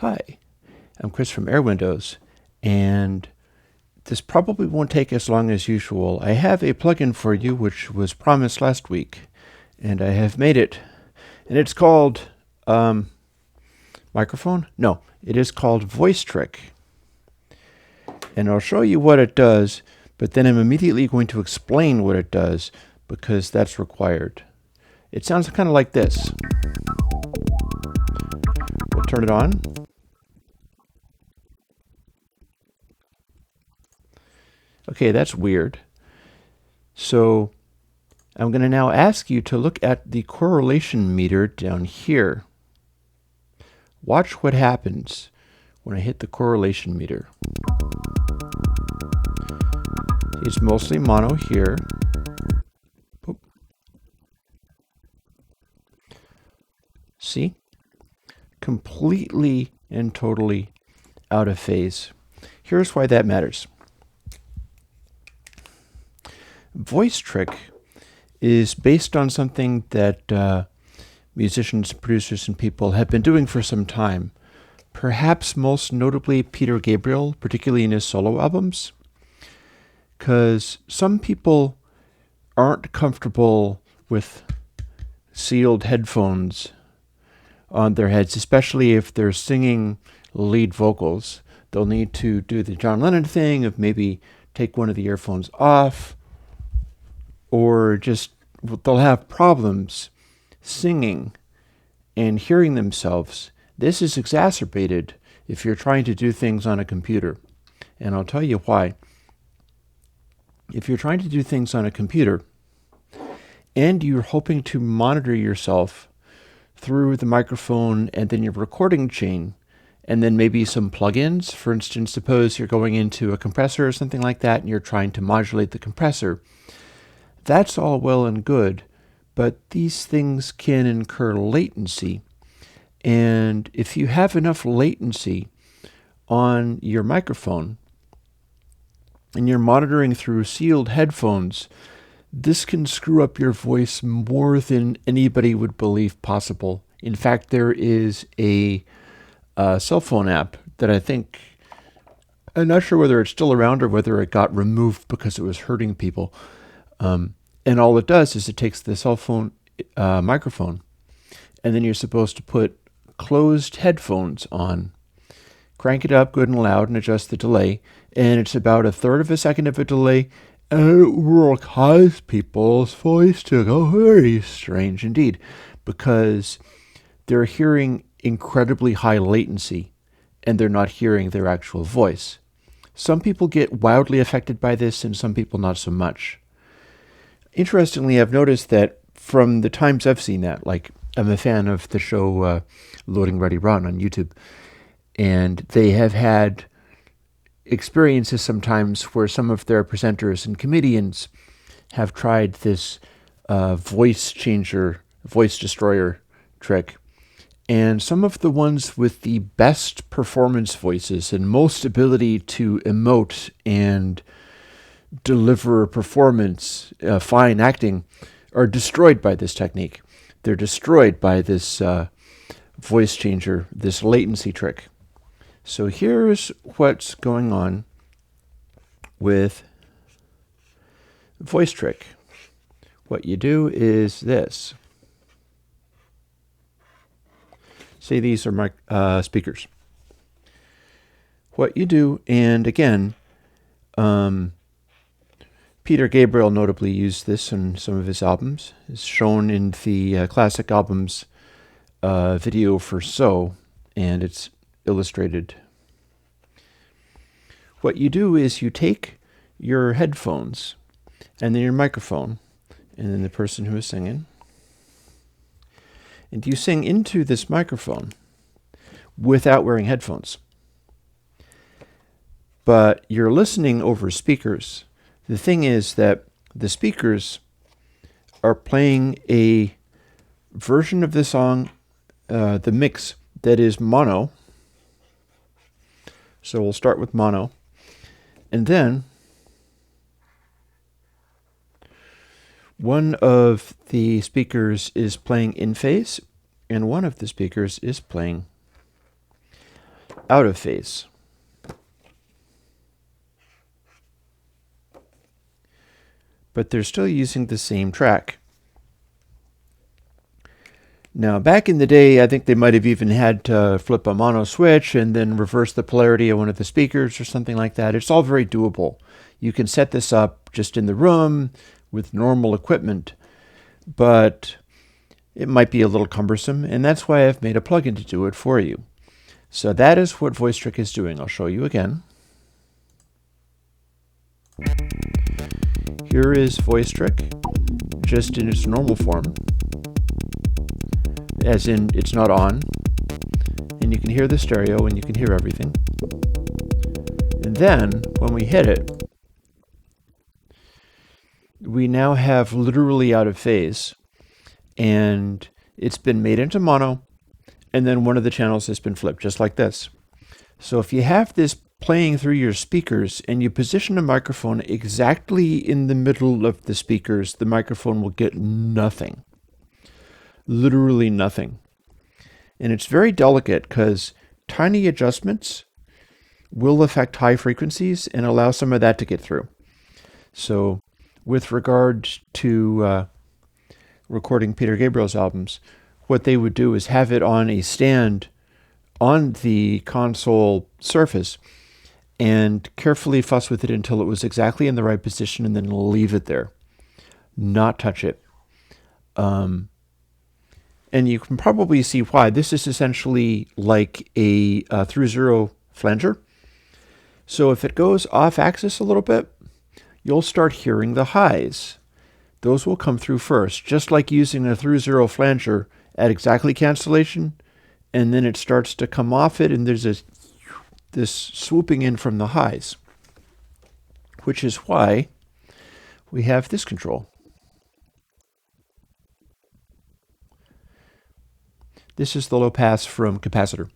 Hi, I'm Chris from Airwindows, and this probably won't take as long as usual. I have a plugin for you which was promised last week, and I have made it. And it's called microphone? No, it is called VoiceTrick. And I'll show you what it does, but then I'm immediately going to explain what it does because that's required. It sounds kind of like this. We'll turn it on. Okay, that's weird. So I'm going to now ask you to look at the correlation meter down here. Watch what happens when I hit the correlation meter. It's mostly mono here. Boop. See? Completely and totally out of phase. Here's why that matters. VoiceTrick is based on something that musicians, producers, and people have been doing for some time. Perhaps most notably Peter Gabriel, particularly in his solo albums. Because some people aren't comfortable with sealed headphones on their heads, especially if they're singing lead vocals. They'll need to do the John Lennon thing of maybe take one of the earphones off, or just they'll have problems singing and hearing themselves. This is exacerbated if you're trying to do things on a computer. And I'll tell you why. If you're trying to do things on a computer and you're hoping to monitor yourself through the microphone and then your recording chain, and then maybe some plugins, for instance, suppose you're going into a compressor or something like that and you're trying to modulate the compressor, that's all well and good, but these things can incur latency. And if you have enough latency on your microphone and you're monitoring through sealed headphones, this can screw up your voice more than anybody would believe possible. In fact, there is a cell phone app that I'm not sure whether it's still around or whether it got removed because it was hurting people. And all it does is it takes the cell phone microphone, and then you're supposed to put closed headphones on, crank it up good and loud, and adjust the delay. And it's about 1/3 of a second of a delay, and it will cause people's voice to go very strange indeed, because they're hearing incredibly high latency, and they're not hearing their actual voice. Some people get wildly affected by this, and some people not so much. Interestingly, I've noticed that from the times I've seen that, like I'm a fan of the show Loading Ready Run on YouTube, and they have had experiences sometimes where some of their presenters and comedians have tried this voice changer, voice destroyer trick. And some of the ones with the best performance voices and most ability to emote and deliver performance, fine acting, are destroyed by this technique. They're destroyed by this voice changer, this latency trick. So here's what's going on with VoiceTrick. What you do is this. Say these are my speakers. What you do, and again, Peter Gabriel notably used this in some of his albums. It's shown in the classic albums video for So, and it's illustrated. What you do is you take your headphones and then your microphone and then the person who is singing, and you sing into this microphone without wearing headphones. But you're listening over speakers. The thing is that the speakers are playing a version of the song, the mix, that is mono. So we'll start with mono. And then one of the speakers is playing in phase, and one of the speakers is playing out of phase. But they're still using the same track. Now, back in the day, I think they might have even had to flip a mono switch and then reverse the polarity of one of the speakers or something like that. It's all very doable. You can set this up just in the room with normal equipment, but it might be a little cumbersome, and that's why I've made a plugin to do it for you. So that is what VoiceTrick is doing. I'll show you again. Here is VoiceTrick, just in its normal form, as in it's not on, and you can hear the stereo and you can hear everything. And then when we hit it, we now have literally out of phase, and it's been made into mono, and then one of the channels has been flipped, just like this. So if you have this playing through your speakers and you position a microphone exactly in the middle of the speakers, the microphone will get nothing. Literally nothing. And it's very delicate because tiny adjustments will affect high frequencies and allow some of that to get through. So with regard to recording Peter Gabriel's albums, what they would do is have it on a stand on the console surface and carefully fuss with it until it was exactly in the right position, and then leave it there, not touch it. And you can probably see why. This is essentially like a through zero flanger. So if it goes off axis a little bit, you'll start hearing the highs. Those will come through first, just like using a through zero flanger at exactly cancellation, and then it starts to come off it, and there's this swooping in from the highs, which is why we have this control. This is the low pass from capacitor.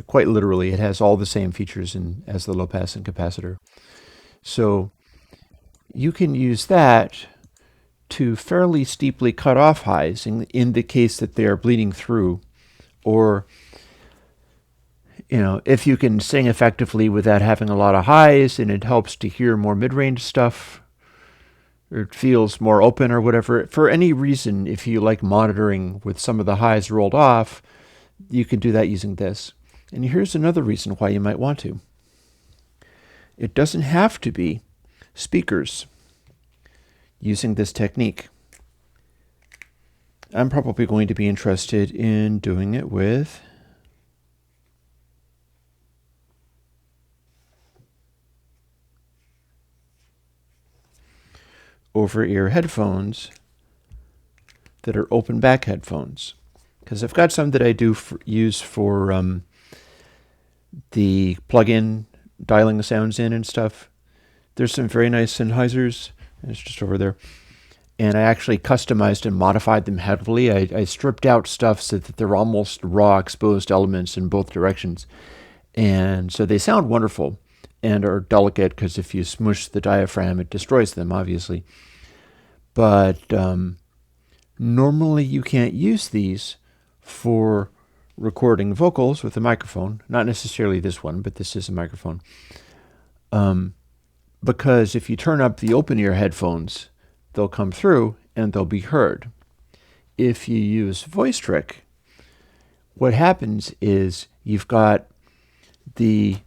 Quite literally, it has all the same features as the low pass and capacitor. So you can use that to fairly steeply cut off highs in the case that they are bleeding through, or if you can sing effectively without having a lot of highs and it helps to hear more mid-range stuff, or it feels more open or whatever, for any reason, if you like monitoring with some of the highs rolled off, you can do that using this. And here's another reason why you might want to. It doesn't have to be speakers using this technique. I'm probably going to be interested in doing it with over-ear headphones that are open back headphones, because I've got some that I do use for the plug-in dialing the sounds in and stuff. There's some very nice Sennheisers, and it's just over there, and I actually customized and modified them heavily. I stripped out stuff so that they're almost raw exposed elements in both directions, and so they sound wonderful and are delicate, because if you smush the diaphragm, it destroys them, obviously. But normally you can't use these for recording vocals with a microphone. Not necessarily this one, but this is a microphone. Because if you turn up the open-ear headphones, they'll come through and they'll be heard. If you use VoiceTrick, what happens is you've got the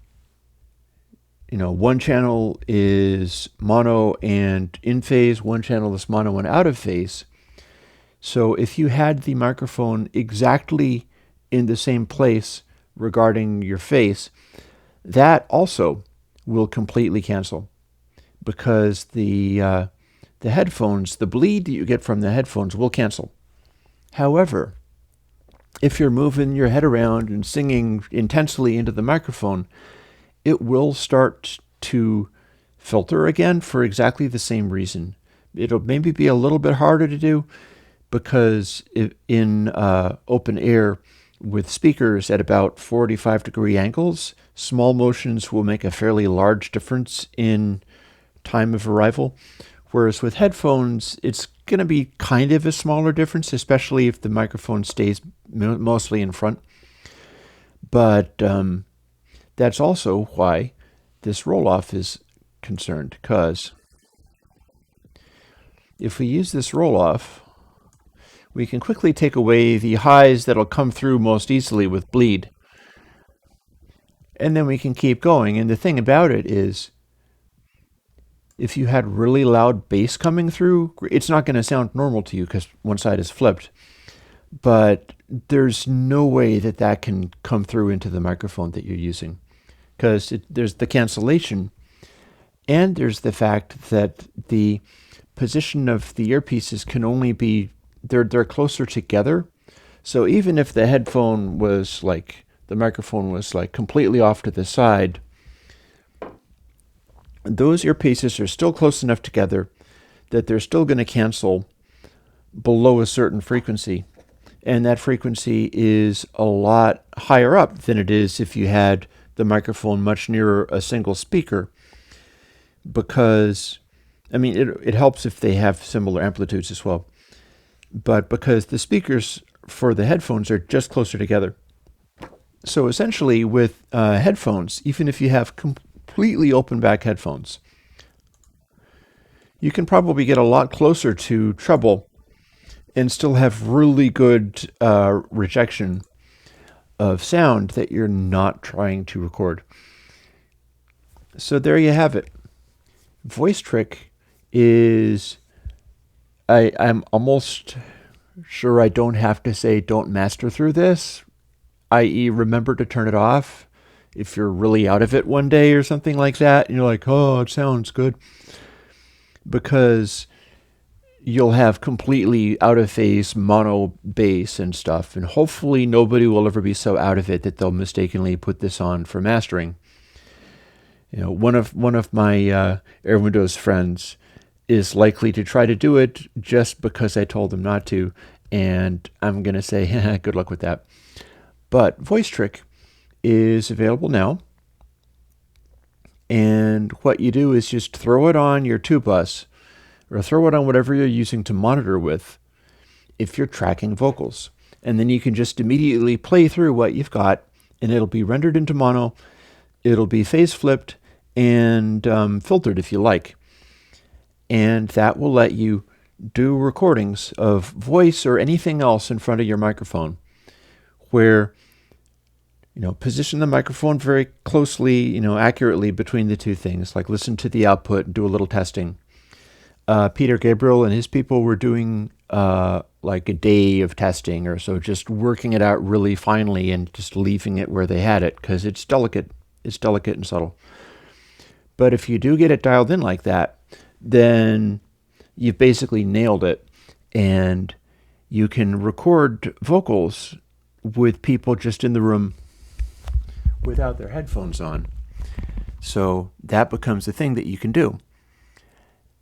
one channel is mono and in phase, one channel is mono and out of phase. So if you had the microphone exactly in the same place regarding your face, that also will completely cancel, because the headphones, the bleed that you get from the headphones will cancel. However, if you're moving your head around and singing intensely into the microphone, it will start to filter again for exactly the same reason. It'll maybe be a little bit harder to do, because in open air with speakers at about 45-degree angles, small motions will make a fairly large difference in time of arrival. Whereas with headphones, it's going to be kind of a smaller difference, especially if the microphone stays mostly in front. But that's also why this roll-off is concerned, because if we use this roll-off, we can quickly take away the highs that'll come through most easily with bleed. And then we can keep going. And the thing about it is, if you had really loud bass coming through, it's not going to sound normal to you because one side is flipped. But there's no way that that can come through into the microphone that you're using, because there's the cancellation, and there's the fact that the position of the earpieces can only be, they're closer together. So even if the headphone was like, the microphone was like completely off to the side, those earpieces are still close enough together that they're still going to cancel below a certain frequency. And that frequency is a lot higher up than it is if you had the microphone much nearer a single speaker. Because, I mean, it helps if they have similar amplitudes as well. But because the speakers for the headphones are just closer together. So essentially with headphones, even if you have completely open back headphones, you can probably get a lot closer to treble and still have really good rejection of sound that you're not trying to record. So there you have it. VoiceTrick is, I'm almost sure I don't have to say don't master through this, i.e. remember to turn it off if you're really out of it one day or something like that, and you're like, oh, it sounds good. Because you'll have completely out of phase mono bass and stuff, and hopefully nobody will ever be so out of it that they'll mistakenly put this on for mastering. You know, one of my Airwindows friends is likely to try to do it just because I told him not to, and I'm going to say, good luck with that. But VoiceTrick is available now, and what you do is just throw it on your tube bus, or throw it on whatever you're using to monitor with if you're tracking vocals. And then you can just immediately play through what you've got, and it'll be rendered into mono, it'll be phase flipped, and filtered if you like. And that will let you do recordings of voice or anything else in front of your microphone, where, you know, position the microphone very closely, you know, accurately between the two things, like listen to the output and do a little testing. Peter Gabriel and his people were doing like a day of testing or so, just working it out really finely and just leaving it where they had it, because it's delicate and subtle. But if you do get it dialed in like that, then you've basically nailed it, and you can record vocals with people just in the room without their headphones on. So that becomes a thing that you can do.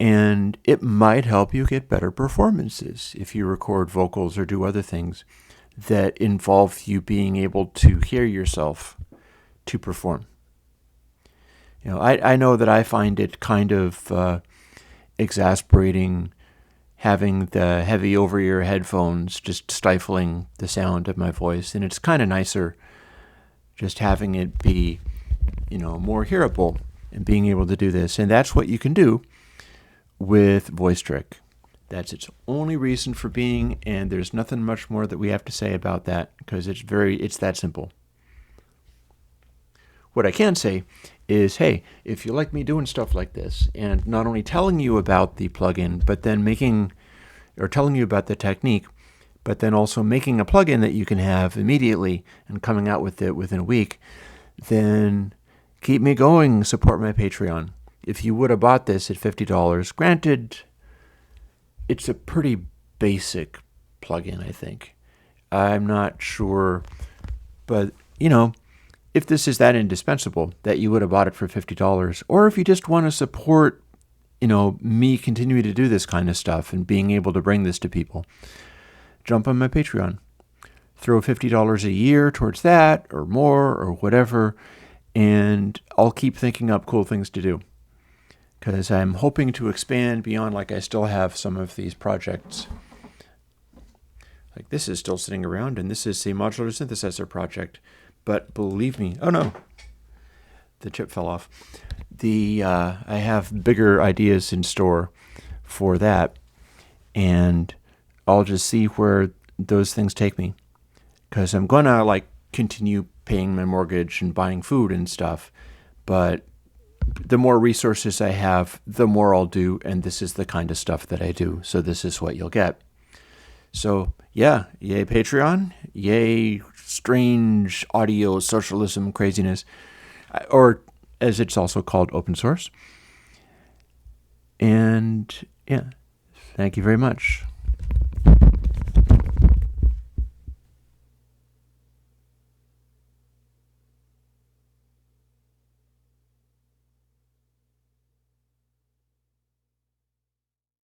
And it might help you get better performances if you record vocals or do other things that involve you being able to hear yourself to perform. You know, I know that I find it kind of exasperating having the heavy over-ear headphones just stifling the sound of my voice, and it's kind of nicer just having it be, you know, more hearable and being able to do this. And that's what you can do with VoiceTrick. That's its only reason for being, and there's nothing much more that we have to say about that, because it's that simple. What I can say is, hey, if you like me doing stuff like this, and not only telling you about the plugin, but then telling you about the technique, but then also making a plugin that you can have immediately and coming out with it within a week, then keep me going, support my Patreon. If you would have bought this at $50, granted, it's a pretty basic plugin, I think. I'm not sure, but, you know, if this is that indispensable that you would have bought it for $50, or if you just want to support, you know, me continuing to do this kind of stuff and being able to bring this to people, jump on my Patreon. Throw $50 a year towards that, or more, or whatever, and I'll keep thinking up cool things to do. Because I'm hoping to expand beyond, like, I still have some of these projects. Like this is still sitting around, and this is a modular synthesizer project. But believe me, oh no, the chip fell off. I have bigger ideas in store for that, and I'll just see where those things take me. Because I'm gonna continue paying my mortgage and buying food and stuff, but the more resources I have, the more I'll do, and this is the kind of stuff that I do. So this is what you'll get. So yeah, yay Patreon, yay strange audio socialism craziness, or as it's also called, open source. And yeah, thank you very much.